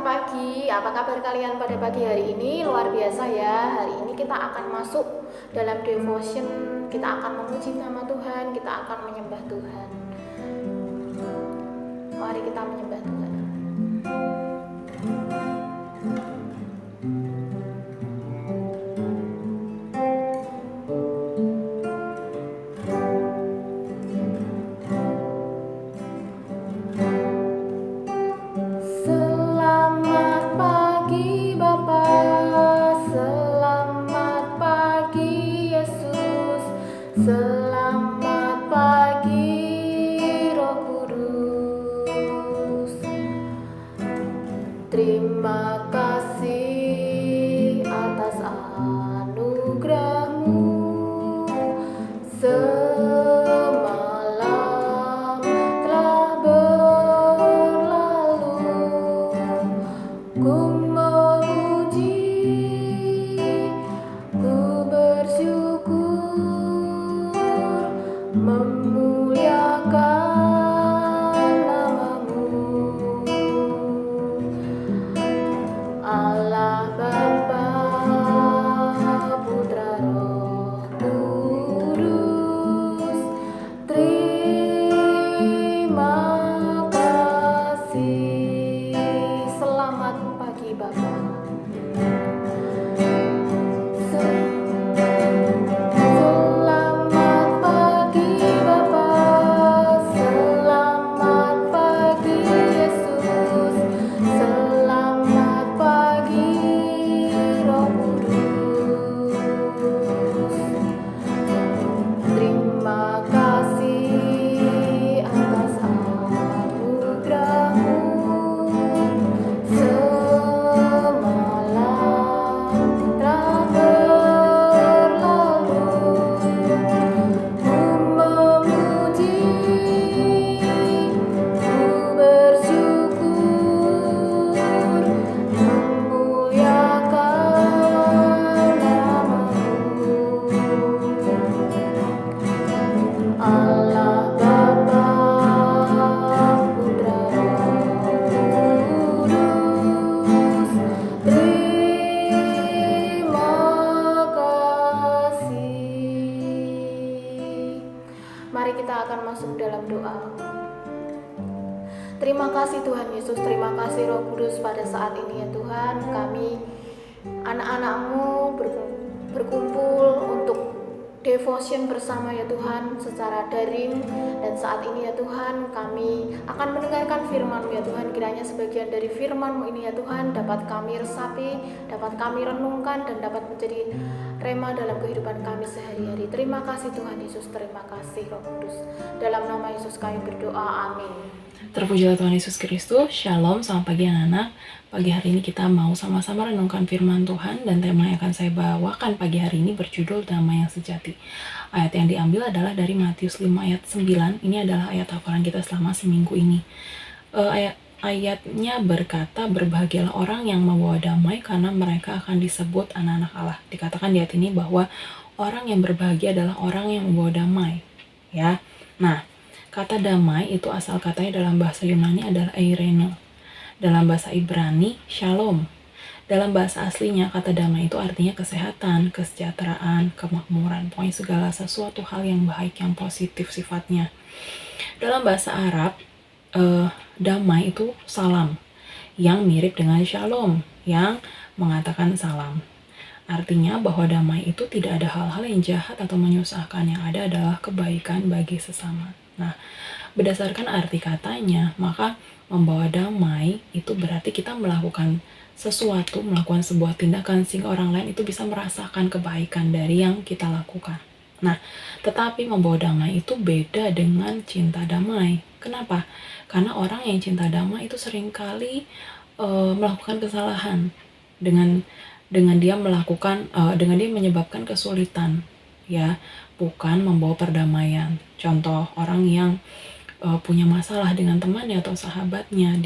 pagi, apa kabar kalian pada pagi hari ini? Luar biasa ya, hari ini kita akan masuk dalam devotion, kita akan memuji nama Tuhan, kita akan menyembah Tuhan. Mari kita menyembah Tuhan. Selamat pagi Roh Kudus. Terima kasih atas anugerah-Mu. Semalam telah berlalu, ku memuji, ku bersyukur, memuliakan nama-Mu. Allah Bapa, Putra, Roh Kudus, terima kasih. Selamat pagi Bapa. Mari kita akan masuk dalam doa. Terima kasih Tuhan Yesus, terima kasih Roh Kudus pada saat ini ya Tuhan. Kami anak-anak-Mu berkumpul untuk devotion bersama ya Tuhan secara daring. Dan saat ini ya Tuhan kami akan mendengarkan firman-Mu ya Tuhan. Kiranya sebagian dari firman-Mu ini ya Tuhan dapat kami resapi, dapat kami renungkan, dan dapat menjadi rema dalam kehidupan kami sehari-hari. Terima kasih Tuhan Yesus, terima kasih Roh Kudus. Dalam nama Yesus kami berdoa, amin. Terpujilah Tuhan Yesus Kristus. Shalom, selamat pagi anak-anak. Pagi hari ini kita mau sama-sama renungkan firman Tuhan, dan tema yang akan saya bawakan pagi hari ini berjudul Damai yang Sejati. Ayat yang diambil adalah dari Matius 5 ayat 9. Ini adalah ayat hafalan kita selama seminggu ini. Ayatnya berkata, berbahagialah orang yang membawa damai karena mereka akan disebut anak-anak Allah. Dikatakan di ayat ini bahwa orang yang berbahagia adalah orang yang membawa damai. Ya, nah, kata damai itu asal katanya dalam bahasa Yunani adalah eirene. Dalam bahasa Ibrani, shalom. Dalam bahasa aslinya, kata damai itu artinya kesehatan, kesejahteraan, kemakmuran. Pokoknya segala sesuatu hal yang baik, yang positif sifatnya. Dalam bahasa Arab, damai itu salam, yang mirip dengan shalom, yang mengatakan salam. Artinya bahwa damai itu tidak ada hal-hal yang jahat atau menyusahkan, yang ada adalah kebaikan bagi sesama. Nah, berdasarkan arti katanya, maka membawa damai itu berarti kita melakukan sesuatu, melakukan sebuah tindakan sehingga orang lain itu bisa merasakan kebaikan dari yang kita lakukan. Nah, tetapi membawa damai itu beda dengan cinta damai. Kenapa? Karena orang yang cinta damai itu seringkali melakukan kesalahan dengan dia menyebabkan kesulitan, ya, bukan membawa perdamaian. Contoh, orang yang punya masalah dengan temannya atau sahabatnya,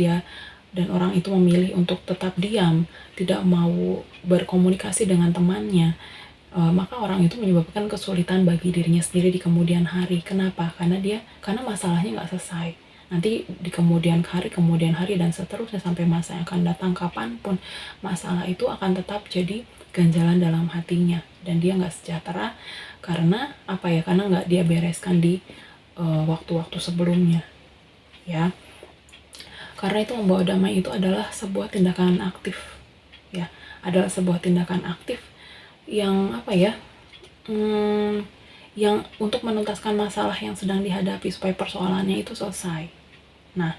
dan orang itu memilih untuk tetap diam, tidak mau berkomunikasi dengan temannya, maka orang itu menyebabkan kesulitan bagi dirinya sendiri di kemudian hari. Kenapa? Karena masalahnya nggak selesai. nanti di kemudian hari dan seterusnya sampai masa yang akan datang kapanpun, masalah itu akan tetap jadi ganjalan dalam hatinya dan dia nggak sejahtera karena apa ya, karena nggak dia bereskan di waktu-waktu sebelumnya ya. Karena itu membawa damai itu adalah sebuah tindakan aktif ya, adalah sebuah tindakan aktif yang apa ya, yang untuk menuntaskan masalah yang sedang dihadapi supaya persoalannya itu selesai. Nah,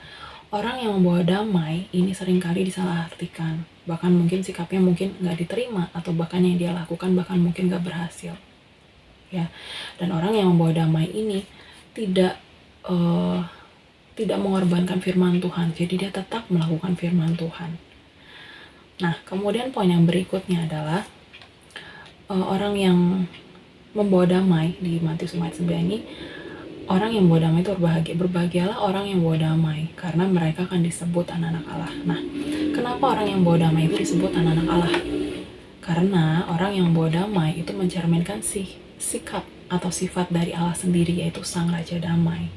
orang yang membawa damai ini seringkali disalahartikan, bahkan mungkin sikapnya mungkin nggak diterima, atau bahkan yang dia lakukan bahkan mungkin nggak berhasil ya. Dan orang yang membawa damai ini tidak mengorbankan firman Tuhan, jadi dia tetap melakukan firman Tuhan. Nah, kemudian poin yang berikutnya adalah orang yang membawa damai di Matius 9 ini, orang yang membawa damai itu berbahagia. Berbahagialah orang yang membawa damai, karena mereka akan disebut anak-anak Allah. Nah, kenapa orang yang membawa damai itu disebut anak-anak Allah? Karena orang yang membawa damai itu mencerminkan sikap atau sifat dari Allah sendiri, yaitu Sang Raja Damai.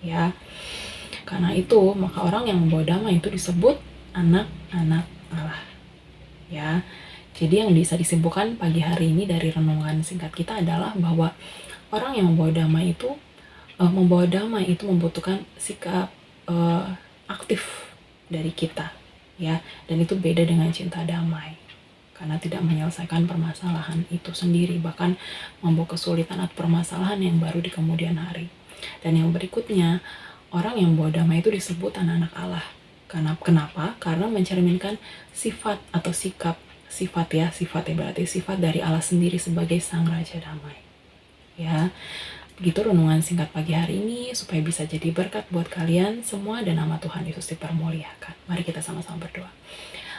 Ya, karena itu maka orang yang membawa damai itu disebut anak-anak Allah. Ya, jadi yang bisa disimpulkan pagi hari ini dari renungan singkat kita adalah bahwa orang yang membawa damai itu membutuhkan sikap aktif dari kita, ya. Dan itu beda dengan cinta damai, karena tidak menyelesaikan permasalahan itu sendiri, bahkan membawa kesulitan atau permasalahan yang baru di kemudian hari. Dan yang berikutnya, orang yang membawa damai itu disebut anak-anak Allah. Kenapa? Karena mencerminkan sifat atau sifat berarti sifat dari Allah sendiri sebagai Sang Raja Damai. Ya, begitu renungan singkat pagi hari ini, supaya bisa jadi berkat buat kalian semua dan nama Tuhan Yesus dipermuliakan. Mari kita sama-sama berdoa.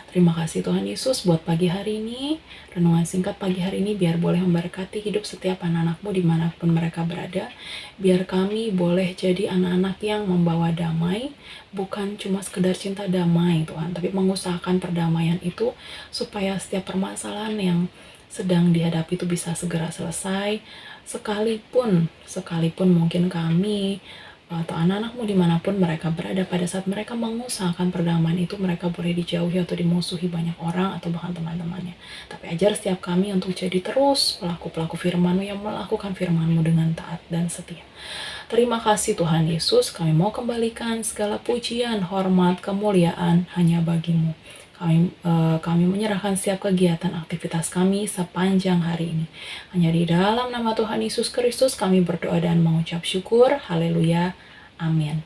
Terima kasih Tuhan Yesus buat pagi hari ini. Renungan singkat pagi hari ini biar boleh memberkati hidup setiap anak-anak-Mu dimanapun mereka berada. Biar kami boleh jadi anak-anak yang membawa damai, bukan cuma sekedar cinta damai Tuhan, tapi mengusahakan perdamaian itu supaya setiap permasalahan yang sedang dihadapi itu bisa segera selesai. Sekalipun mungkin kami atau anak-anak-Mu dimanapun mereka berada, pada saat mereka mengusahakan perdamaian itu, mereka boleh dijauhi atau dimusuhi banyak orang atau bahkan teman-temannya. Tapi ajar setiap kami untuk jadi terus pelaku-pelaku firman-Mu yang melakukan firman-Mu dengan taat dan setia. Terima kasih Tuhan Yesus, kami mau kembalikan segala pujian, hormat, kemuliaan hanya bagi-Mu. Kami menyerahkan setiap kegiatan aktivitas kami sepanjang hari ini. Hanya di dalam nama Tuhan Yesus Kristus kami berdoa dan mengucap syukur. Haleluya. Amin.